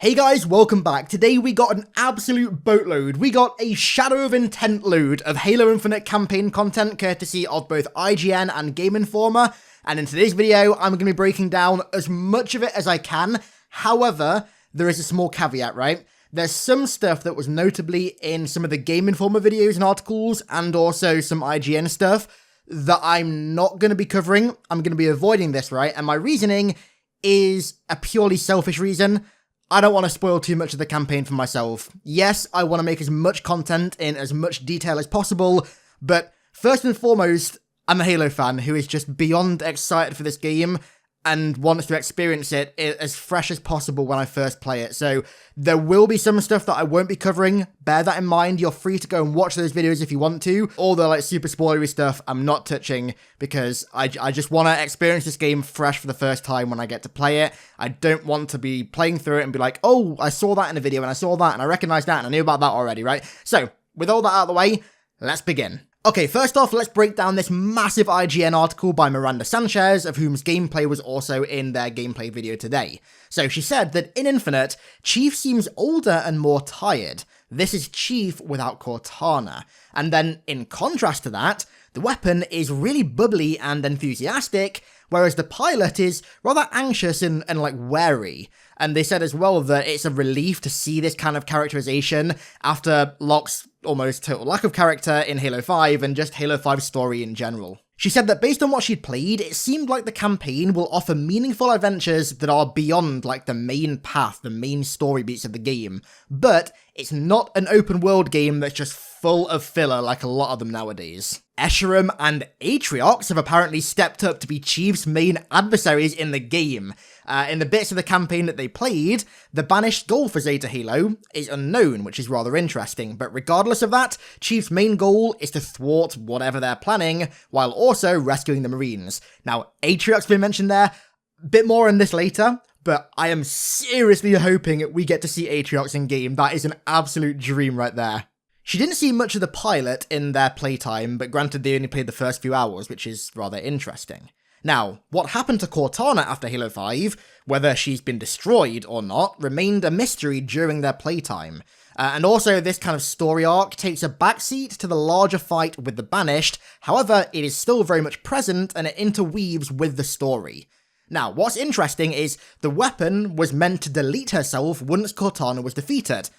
Hey guys, welcome back. Today we got an absolute boatload. We got a Shadow of Intent load of Halo Infinite campaign content courtesy of both IGN and Gameinformer. And in today's video, I'm going to be breaking down as much of it as I can. However, there is a small caveat, right? There's some stuff that was notably in some of the Gameinformer videos and articles, and also some IGN stuff that I'm not going to be covering. I'm going to be avoiding this, right? And my reasoning is a purely selfish reason. I don't want to spoil too much of the campaign for myself. Yes, I want to make as much content in as much detail as possible, but first and foremost, I'm a Halo fan who is just beyond excited for this game and wants to experience it as fresh as possible when I first play it. So there will be some stuff that I won't be covering. Bear that in mind. You're free to go and watch those videos if you want to. All the super spoilery stuff I'm not touching because I just want to experience this game fresh for the first time when I get to play it. I don't want to be playing through it and be like, oh, I saw that in a video and I saw that and I recognize that and I knew about that already, right? So with all that out of the way, let's begin. Okay, first off, let's break down this massive IGN article by Miranda Sanchez, of whom's gameplay was also in their gameplay video today. So she said that in Infinite, Chief seems older and more tired. This is Chief without Cortana. And then, in contrast to that, the weapon is really bubbly and enthusiastic, whereas the pilot is rather anxious and wary. And they said as well that it's a relief to see this kind of characterization after Locke's almost total lack of character in Halo 5 and just Halo 5's story in general. She said that based on what she'd played, it seemed like the campaign will offer meaningful adventures that are beyond the main path, the main story beats of the game, but it's not an open world game that's just full of filler like a lot of them nowadays. Escharum and Atriox have apparently stepped up to be Chief's main adversaries in the game. In the bits of the campaign that they played, the banished goal for Zeta Halo is unknown, which is rather interesting, but regardless of that, Chief's main goal is to thwart whatever they're planning, while also rescuing the Marines. Now, Atriox been mentioned there, a bit more on this later, but I am seriously hoping we get to see Atriox in game. That is an absolute dream right there. She didn't see much of the pilot in their playtime, but granted they only played the first few hours, which is rather interesting. Now, what happened to Cortana after Halo 5, whether she's been destroyed or not, remained a mystery during their playtime. And also, this kind of story arc takes a backseat to the larger fight with the Banished, however, it is still very much present and it interweaves with the story. Now, what's interesting is the weapon was meant to delete herself once Cortana was defeated,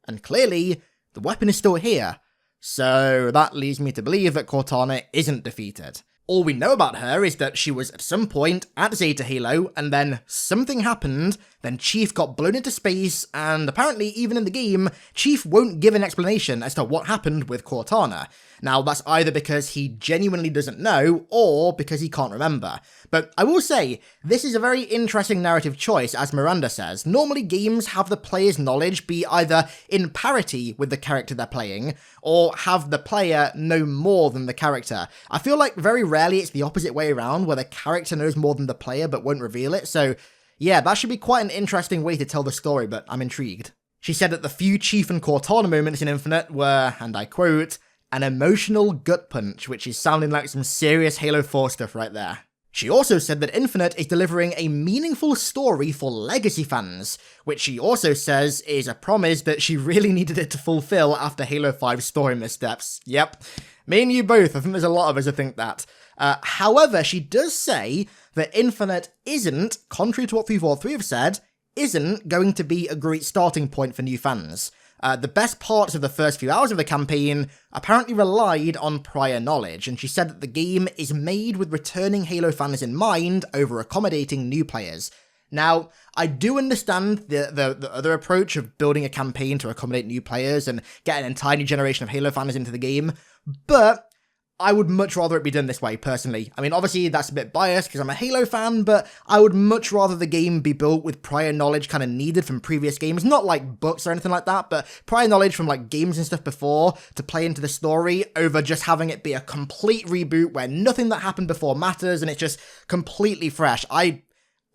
and clearly, the weapon is still here. So that leads me to believe that Cortana isn't defeated. All we know about her is that she was at some point at Zeta Halo, and then something happened, then Chief got blown into space, and apparently even in the game, Chief won't give an explanation as to what happened with Cortana. Now, that's either because he genuinely doesn't know, or because he can't remember. But I will say, this is a very interesting narrative choice, as Miranda says. Normally games have the player's knowledge be either in parity with the character they're playing, or have the player know more than the character. I feel like very rarely it's the opposite way around, where the character knows more than the player but won't reveal it, so yeah, that should be quite an interesting way to tell the story, but I'm intrigued. She said that the few Chief and Cortana moments in Infinite were, and I quote, an emotional gut punch, which is sounding like some serious Halo 4 stuff right there. She also said that Infinite is delivering a meaningful story for legacy fans, which she also says is a promise that she really needed it to fulfill after Halo 5's story missteps. Yep, me and you both, I think there's a lot of us who think that. However, she does say that Infinite isn't, contrary to what 343 have said, isn't going to be a great starting point for new fans. The best parts of the first few hours of the campaign apparently relied on prior knowledge, and she said that the game is made with returning Halo fans in mind over accommodating new players. Now, I do understand the other approach of building a campaign to accommodate new players and get an entire new generation of Halo fans into the game, but I would much rather it be done this way, personally. I mean, obviously, that's a bit biased because I'm a Halo fan, but I would much rather the game be built with prior knowledge kind of needed from previous games. Not like books or anything like that, but prior knowledge from games and stuff before to play into the story over just having it be a complete reboot where nothing that happened before matters and it's just completely fresh.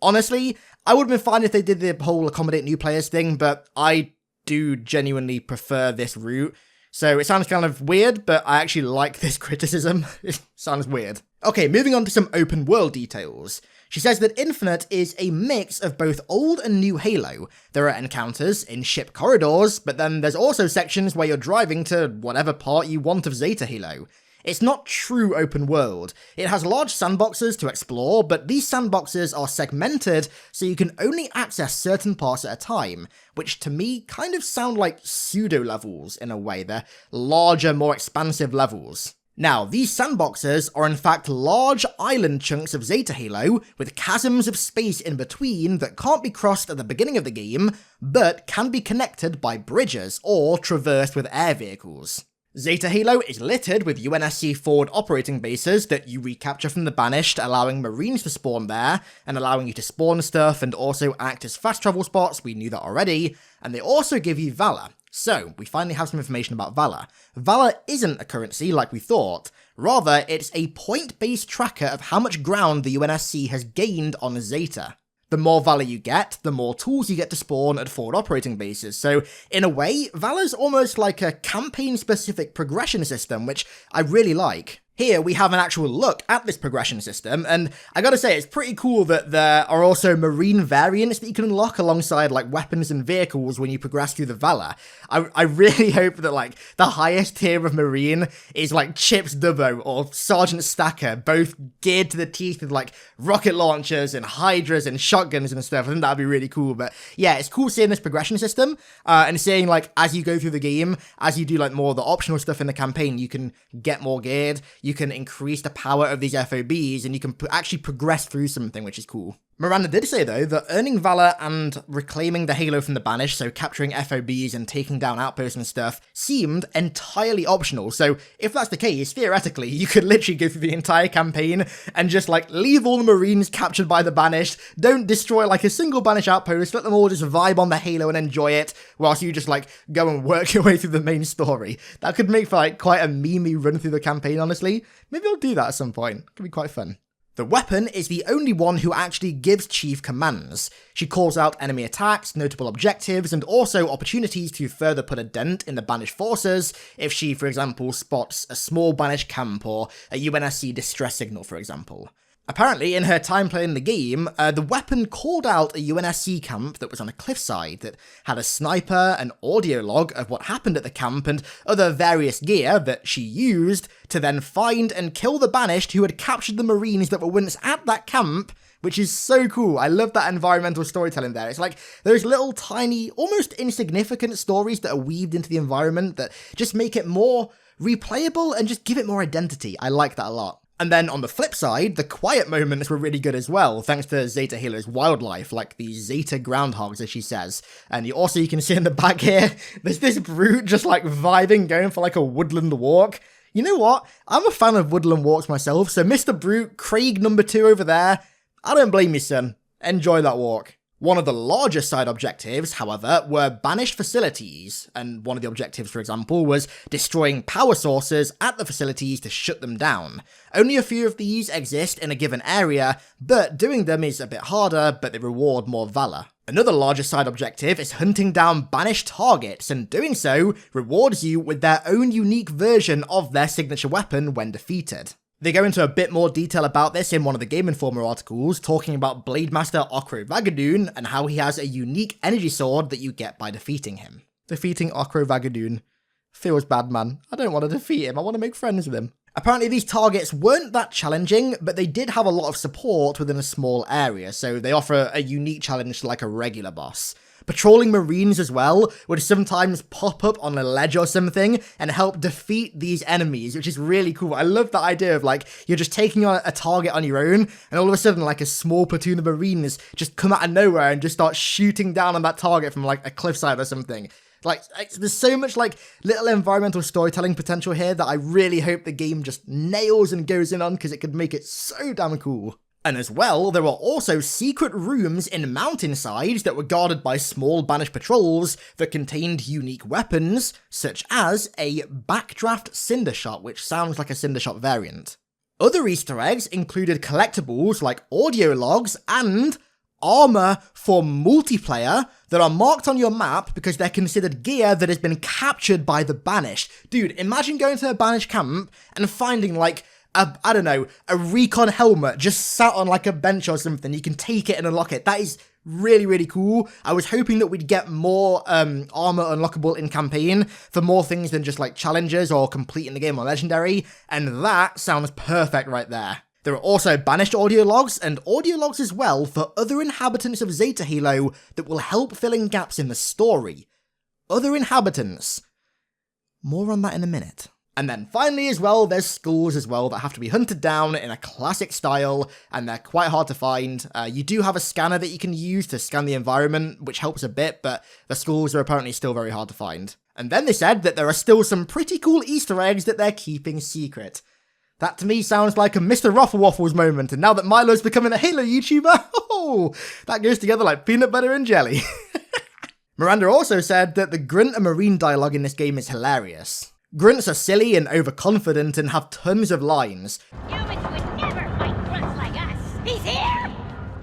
Honestly, I would have been fine if they did the whole accommodate new players thing, but I do genuinely prefer this route. So it sounds kind of weird, but I actually like this criticism. It sounds weird. Okay, moving on to some open world details. She says that Infinite is a mix of both old and new Halo. There are encounters in ship corridors, but then there's also sections where you're driving to whatever part you want of Zeta Halo. It's not true open world. It has large sandboxes to explore, but these sandboxes are segmented so you can only access certain parts at a time, which to me kind of sound like pseudo levels in a way. They're larger, more expansive levels. Now, these sandboxes are in fact large island chunks of Zeta Halo, with chasms of space in between that can't be crossed at the beginning of the game, but can be connected by bridges or traversed with air vehicles. Zeta Halo is littered with UNSC forward operating bases that you recapture from the Banished, allowing Marines to spawn there, and allowing you to spawn stuff and also act as fast travel spots. We knew that already, and they also give you Valor. So, we finally have some information about Valor. Valor isn't a currency like we thought, rather it's a point-based tracker of how much ground the UNSC has gained on Zeta. The more Valor you get, the more tools you get to spawn at forward operating bases, so in a way, Valor's almost like a campaign-specific progression system, which I really like. Here we have an actual look at this progression system, and I gotta say, it's pretty cool that there are also Marine variants that you can unlock alongside like weapons and vehicles when you progress through the Valor. I really hope that like the highest tier of Marine is like Chips Dubbo or Sergeant Stacker, both geared to the teeth with like rocket launchers and hydras and shotguns and stuff. I think that'd be really cool, but yeah, it's cool seeing this progression system, and seeing like as you go through the game, as you do like more of the optional stuff in the campaign, you can get more geared, you can increase the power of these FOBs, and you can actually progress through something, which is cool. Miranda did say, though, that earning Valor and reclaiming the Halo from the Banished, so capturing FOBs and taking down outposts and stuff, seemed entirely optional. So if that's the case, theoretically, you could literally go through the entire campaign and just, like, leave all the Marines captured by the Banished, don't destroy, like, a single Banished outpost, let them all just vibe on the Halo and enjoy it, whilst you just, like, go and work your way through the main story. That could make for, like, quite a memey run through the campaign, honestly. Maybe I'll do that at some point. Could be quite fun. The weapon is the only one who actually gives Chief commands. She calls out enemy attacks, notable objectives, and also opportunities to further put a dent in the Banished forces if she, for example, spots a small Banished camp or a UNSC distress signal, for example. Apparently, in her time playing the game, the weapon called out a UNSC camp that was on a cliffside that had a sniper, an audio log of what happened at the camp, and other various gear that she used to then find and kill the Banished who had captured the Marines that were once at that camp, which is so cool. I love that environmental storytelling there. It's like those little tiny, almost insignificant stories that are weaved into the environment that just make it more replayable and just give it more identity. I like that a lot. And then on the flip side, the quiet moments were really good as well, thanks to Zeta Halo's wildlife, like the Zeta groundhogs, as she says. And you can see in the back here, there's this brute just like vibing, going for like a woodland walk. You know what? I'm a fan of woodland walks myself, so Mr. Brute, Craig number 2 over there, I don't blame you, son. Enjoy that walk. One of the larger side objectives, however, were Banished facilities, and one of the objectives, for example, was destroying power sources at the facilities to shut them down. Only a few of these exist in a given area, but doing them is a bit harder, but they reward more valor. Another larger side objective is hunting down Banished targets, and doing so rewards you with their own unique version of their signature weapon when defeated. They go into a bit more detail about this in one of the Gameinformer articles, talking about Blademaster Okro and how he has a unique energy sword that you get by defeating him. Defeating Okro feels bad, man. I don't want to defeat him, I want to make friends with him. Apparently these targets weren't that challenging, but they did have a lot of support within a small area, so they offer a unique challenge to like a regular boss. Patrolling Marines as well would sometimes pop up on a ledge or something and help defeat these enemies, which is really cool. I love that idea of like, you're just taking on a target on your own, and all of a sudden like a small platoon of Marines just come out of nowhere and just start shooting down on that target from like a cliffside or something. Like, there's so much like little environmental storytelling potential here that I really hope the game just nails and goes in on, because it could make it so damn cool. And as well, there were also secret rooms in mountainsides that were guarded by small Banished patrols that contained unique weapons, such as a Backdraft Cindershot, which sounds like a Cindershot variant. Other Easter eggs included collectibles like audio logs and armor for multiplayer that are marked on your map because they're considered gear that has been captured by the Banished. Dude, imagine going to a Banished camp and finding like I don't know, a recon helmet just sat on like a bench or something. You can take it and unlock it. That is really, really cool. I was hoping that we'd get more armor unlockable in campaign for more things than just like challenges or completing the game on legendary, and that sounds perfect right there. There are also banished audio logs and audio logs as well for other inhabitants of Zeta Halo that will help fill in gaps in the story. Other inhabitants. More on that in a minute. And then finally as well, there's skulls as well that have to be hunted down in a classic style, and they're quite hard to find. You do have a scanner that you can use to scan the environment, which helps a bit, but the skulls are apparently still very hard to find. And then they said that there are still some pretty cool Easter eggs that they're keeping secret. That to me sounds like a Mr. Ruffle Waffles moment, and now that Milo's becoming a Halo YouTuber, oh, that goes together like peanut butter and jelly. Miranda also said that the grunt and marine dialogue in this game is hilarious. Grunts are silly and overconfident and have tons of lines. Humans would never fight grunts like us. He's here!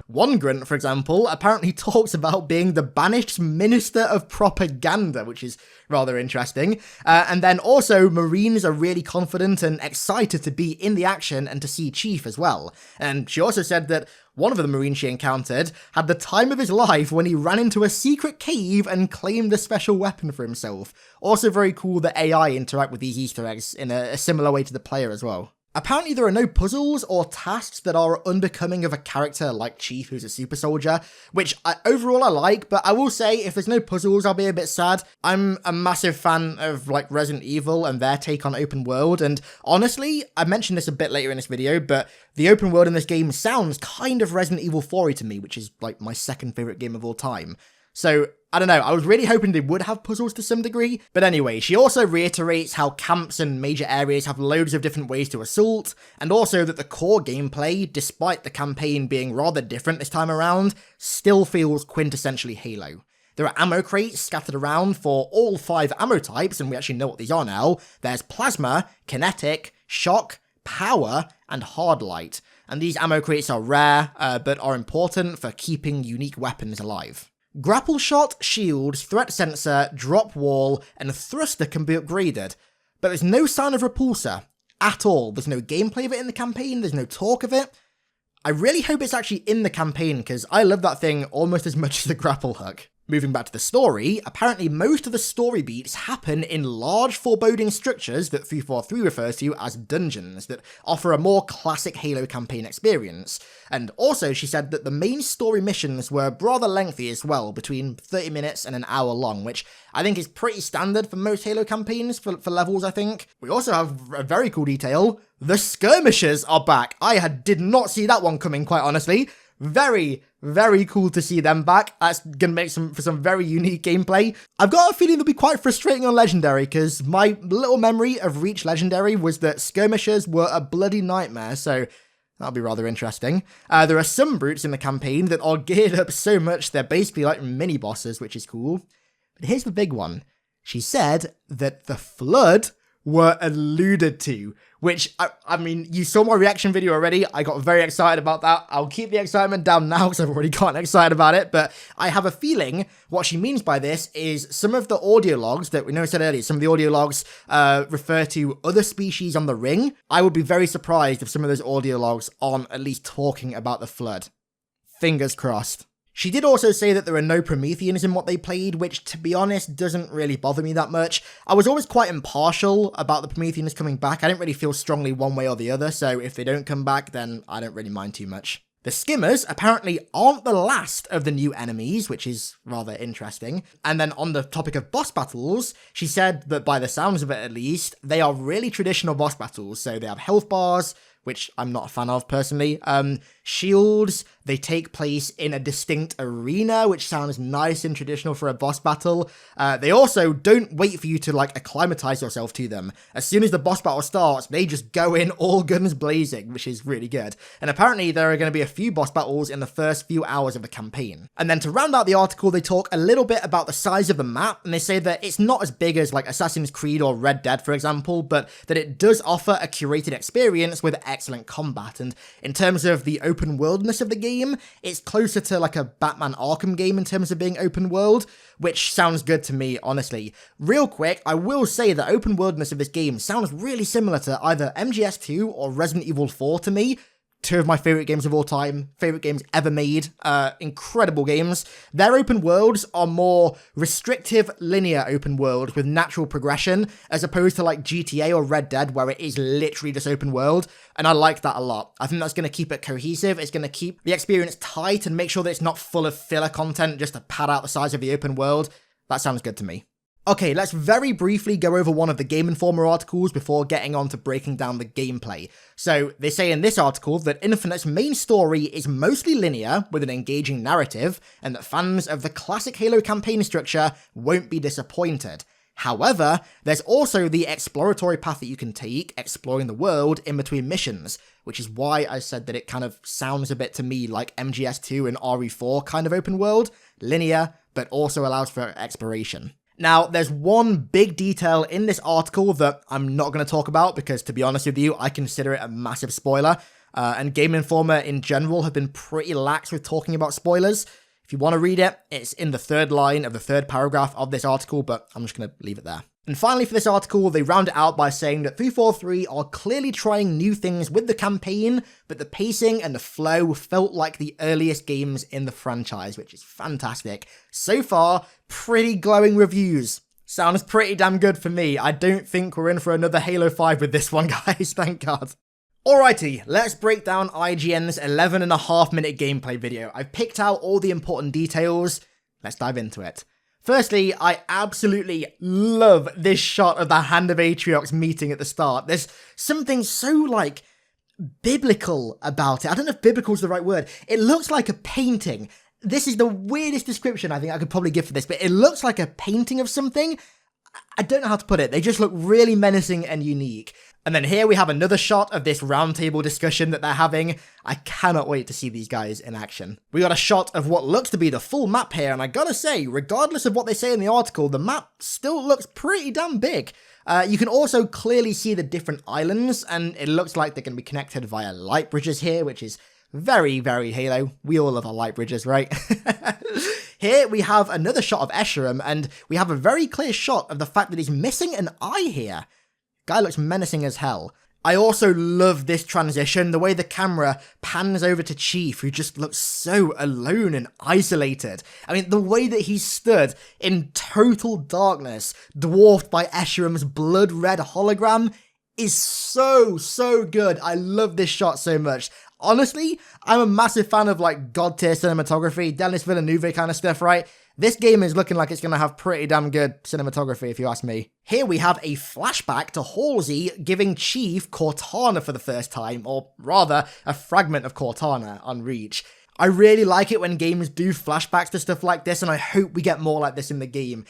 One grunt, for example, apparently talks about being the banished Minister of Propaganda, which is rather interesting. And then also, Marines are really confident and excited to be in the action and to see Chief as well. And she also said that one of the Marines she encountered had the time of his life when he ran into a secret cave and claimed a special weapon for himself. Also very cool that AI interact with these Easter eggs in a similar way to the player as well. Apparently there are no puzzles or tasks that are unbecoming of a character like Chief, who's a super soldier, which overall I like, but I will say if there's no puzzles I'll be a bit sad. I'm a massive fan of like Resident Evil and their take on open world, and honestly, I mentioned this a bit later in this video, but the open world in this game sounds kind of Resident Evil 4 to me, which is like my second favourite game of all time. So, I don't know, I was really hoping they would have puzzles to some degree, but anyway, she also reiterates how camps and major areas have loads of different ways to assault, and also that the core gameplay, despite the campaign being rather different this time around, still feels quintessentially Halo. There are ammo crates scattered around for all 5 ammo types, and we actually know what these are now. There's Plasma, Kinetic, Shock, Power, and Hardlight, and these ammo crates are rare, but are important for keeping unique weapons alive. Grapple shot, shields, threat sensor, drop wall, and thruster can be upgraded, but there's no sign of repulsor at all. There's no gameplay of it in the campaign, there's no talk of it. I really hope it's actually in the campaign, because I love that thing almost as much as the grapple hook. Moving back to the story, apparently most of the story beats happen in large foreboding structures that 343 refers to as dungeons that offer a more classic Halo campaign experience. And also she said that the main story missions were rather lengthy as well, between 30 minutes and an hour long, which I think is pretty standard for most Halo campaigns for levels, I think. We also have a very cool detail. The skirmishers are back. I did not see that one coming, quite honestly. Very, very cool to see them back. That's gonna make for some very unique gameplay. I've got a feeling they'll be quite frustrating on Legendary, because my little memory of Reach Legendary was that skirmishers were a bloody nightmare, so that'll be rather interesting. There are some brutes in the campaign that are geared up so much they're basically like mini-bosses, which is cool. But here's the big one. She said that the Flood were alluded to, which, I mean, you saw my reaction video already. I got very excited about that. I'll keep the excitement down now because I've already gotten excited about it, but I have a feeling what she means by this is some of the audio logs that we know I said earlier, some of the audio logs refer to other species on the ring. I would be very surprised if some of those audio logs aren't at least talking about the Flood. Fingers crossed. She did also say that there are no Prometheans in what they played, which, to be honest, doesn't really bother me that much. I was always quite impartial about the Prometheans coming back. I didn't really feel strongly one way or the other, so if they don't come back, then I don't really mind too much. The Skimmers apparently aren't the last of the new enemies, which is rather interesting. And then on the topic of boss battles, she said that by the sounds of it at least, they are really traditional boss battles. So they have health bars, which I'm not a fan of personally. Shields, they take place in a distinct arena, which sounds nice and traditional for a boss battle. They also don't wait for you to like acclimatize yourself to them. As soon as the boss battle starts, they just go in all guns blazing, which is really good. And apparently there are going to be a few boss battles in the first few hours of the campaign. And then to round out the article, they talk a little bit about the size of the map, and they say that it's not as big as like Assassin's Creed or Red Dead, for example, but that it does offer a curated experience with excellent combat, and in terms of the open worldness of the game, it's closer to like a Batman Arkham game in terms of being open world, which sounds good to me, honestly. Real quick, I will say the open worldness of this game sounds really similar to either MGS2 or Resident Evil 4 to me. Two of my favourite games of all time, favourite games ever made, incredible games. Their open worlds are more restrictive, linear open world with natural progression, as opposed to like GTA or Red Dead, where it is literally just open world, and I like that a lot. I think that's going to keep it cohesive, it's going to keep the experience tight and make sure that it's not full of filler content just to pad out the size of the open world. That sounds good to me. Okay, let's very briefly go over one of the Gameinformer articles before getting on to breaking down the gameplay. So, they say in this article that Infinite's main story is mostly linear, with an engaging narrative, and that fans of the classic Halo campaign structure won't be disappointed. However, there's also the exploratory path that you can take, exploring the world in between missions, which is why I said that it kind of sounds a bit to me like MGS2 and RE4 kind of open world, linear, but also allows for exploration. Now, there's one big detail in this article that I'm not going to talk about because, to be honest with you, I consider it a massive spoiler, and Gameinformer in general have been pretty lax with talking about spoilers. If you want to read it, it's in the third line of the third paragraph of this article, but I'm just going to leave it there. And finally for this article, they round it out by saying that 343 are clearly trying new things with the campaign, but the pacing and the flow felt like the earliest games in the franchise, which is fantastic. So far, pretty glowing reviews. Sounds pretty damn good for me. I don't think we're in for another Halo 5 with this one, guys, thank God. Alrighty, let's break down IGN's 11.5-minute gameplay video. I've picked out all the important details. Let's dive into it. Firstly, I absolutely love this shot of the Hand of Atriox meeting at the start. There's something so, like, biblical about it. I don't know if biblical is the right word. It looks like a painting. This is the weirdest description I think I could probably give for this, but it looks like a painting of something. I don't know how to put it. They just look really menacing and unique. And then here we have another shot of this roundtable discussion that they're having. I cannot wait to see these guys in action. We got a shot of what looks to be the full map here, and I gotta say, regardless of what they say in the article, the map still looks pretty damn big. You can also clearly see the different islands, and it looks like they're going to be connected via light bridges here, which is very, very Halo. We all love our light bridges, right? Here we have another shot of Escharum, and we have a very clear shot of the fact that he's missing an eye here. Guy looks menacing as hell. I also love this transition, the way the camera pans over to Chief, who just looks so alone and isolated. I mean, the way that he stood in total darkness, dwarfed by Escharum's blood-red hologram, is so good. I love this shot so much. Honestly, I'm a massive fan of, like, god-tier cinematography, Denis Villeneuve kind of stuff, right? This game is looking like it's going to have pretty damn good cinematography, if you ask me. Here we have a flashback to Halsey giving Chief Cortana for the first time, or rather, a fragment of Cortana on Reach. I really like it when games do flashbacks to stuff like this, and I hope we get more like this in the game.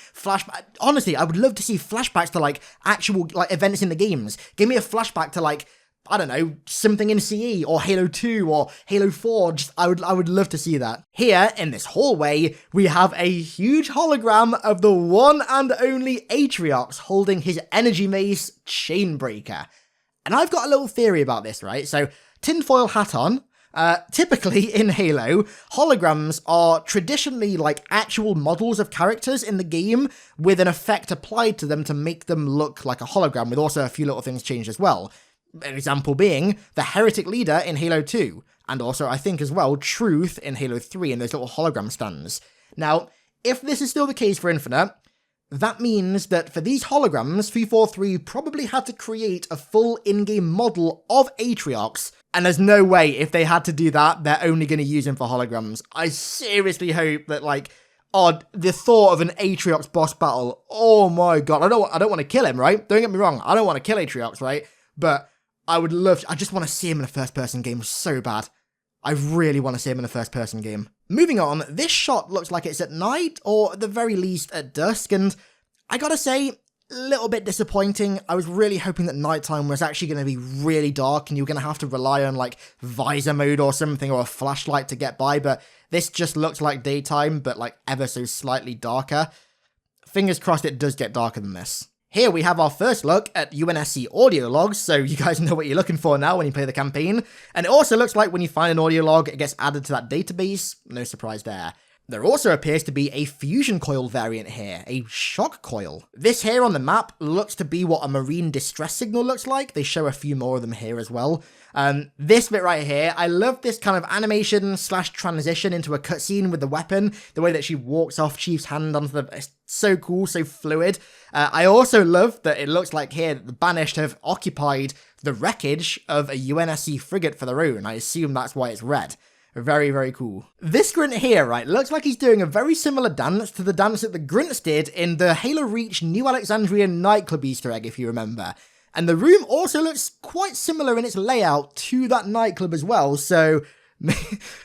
Honestly, I would love to see flashbacks to, like, actual, like, events in the games. Give me a flashback to, like, I don't know, something in CE, or Halo 2, or Halo 4, I would love to see that. Here, in this hallway, we have a huge hologram of the one and only Atriox holding his energy mace, Chainbreaker. And I've got a little theory about this, right? So, tinfoil hat on. Typically in Halo, holograms are traditionally like actual models of characters in the game with an effect applied to them to make them look like a hologram, with also a few little things changed as well. An example being the Heretic Leader in Halo 2, and also, I think as well, Truth in Halo 3 in those little hologram stands. Now, if this is still the case for Infinite, that means that for these holograms, 343 probably had to create a full in-game model of Atriox, and there's no way if they had to do that, they're only going to use him for holograms. I seriously hope that, like, the thought of an Atriox boss battle, oh my god, I don't want to kill him, right? Don't get me wrong, I don't want to kill Atriox, right? But I just want to see him in a first-person game so bad. I really want to see him in a first-person game. Moving on, this shot looks like it's at night, or at the very least at dusk, and I gotta say, a little bit disappointing. I was really hoping that nighttime was actually going to be really dark, and you were going to have to rely on, like, visor mode or something, or a flashlight to get by, but this just looks like daytime, but, like, ever so slightly darker. Fingers crossed it does get darker than this. Here we have our first look at UNSC audio logs, so you guys know what you're looking for now when you play the campaign. And it also looks like when you find an audio log, it gets added to that database. No surprise there. There also appears to be a fusion coil variant here, a shock coil. This here on the map looks to be what a marine distress signal looks like. They show a few more of them here as well. This bit right here, I love this kind of animation slash transition into a cutscene with the weapon, the way that she walks off Chief's hand onto the... It's so cool, so fluid. I also love that it looks like here that the Banished have occupied the wreckage of a UNSC frigate for their own. I assume that's why it's red. Very, very cool. This grunt here, right, looks like he's doing a very similar dance to the dance that the grunts did in the Halo Reach New Alexandria nightclub Easter egg, if you remember. And the room also looks quite similar in its layout to that nightclub as well, so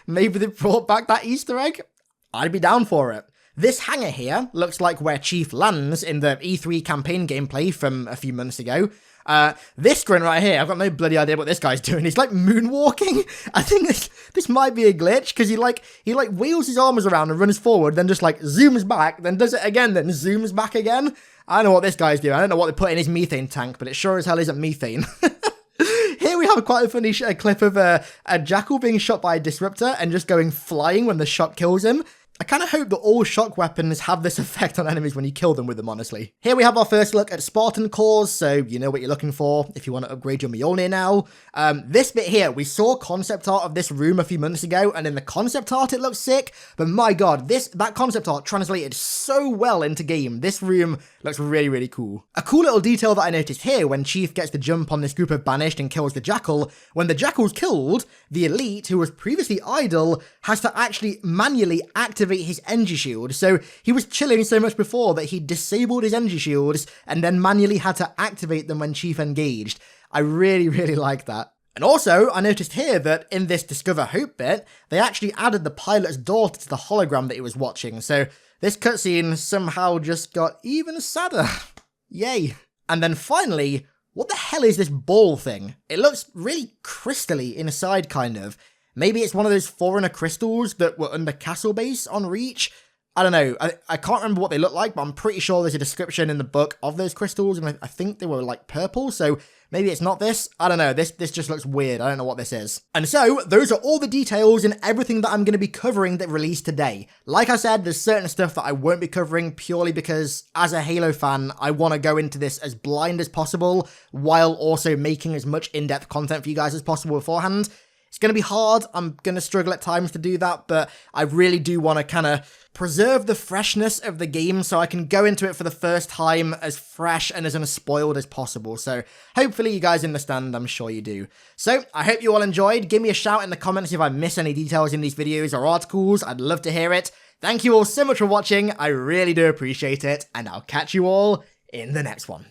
maybe they brought back that Easter egg? I'd be down for it. This hangar here looks like where Chief lands in the E3 campaign gameplay from a few months ago. This grunt right here, I've got no bloody idea what this guy's doing. He's like moonwalking. I think this might be a glitch because he wheels his arms around and runs forward, then just like zooms back, then does it again, then zooms back again. I don't know what this guy's doing. I don't know what they put in his methane tank, but it sure as hell isn't methane. Here we have quite a funny clip of a jackal being shot by a disruptor and just going flying when the shot kills him. I kind of hope that all shock weapons have this effect on enemies when you kill them with them, honestly. Here we have our first look at Spartan cores, so you know what you're looking for if you want to upgrade your Mjolnir now. This bit here, we saw concept art of this room a few months ago, and in the concept art it looks sick, but my god, that concept art translated so well into game. This room looks really, really cool. A cool little detail that I noticed here when Chief gets the jump on this group of Banished and kills the Jackal, when the Jackal's killed, the Elite, who was previously idle, has to actually manually activate his energy shield. So he was chilling so much before that he disabled his energy shields and then manually had to activate them when Chief engaged. I really, really like that. And also, I noticed here that in this Discover Hope bit, they actually added the pilot's daughter to the hologram that he was watching. So this cutscene somehow just got even sadder. Yay. And then finally, what the hell is this ball thing? It looks really crystally inside, kind of. Maybe it's one of those Foreigner crystals that were under Castle Base on Reach. I don't know. I can't remember what they look like, but I'm pretty sure there's a description in the book of those crystals, and I think they were like purple, so maybe it's not this. I don't know. This just looks weird. I don't know what this is. And so, those are all the details and everything that I'm going to be covering that released today. Like I said, there's certain stuff that I won't be covering purely because, as a Halo fan, I want to go into this as blind as possible, while also making as much in-depth content for you guys as possible beforehand. It's going to be hard, I'm going to struggle at times to do that, but I really do want to kind of preserve the freshness of the game so I can go into it for the first time as fresh and as unspoiled as possible. So hopefully you guys understand, I'm sure you do. So I hope you all enjoyed. Give me a shout in the comments if I miss any details in these videos or articles, I'd love to hear it. Thank you all so much for watching, I really do appreciate it, and I'll catch you all in the next one.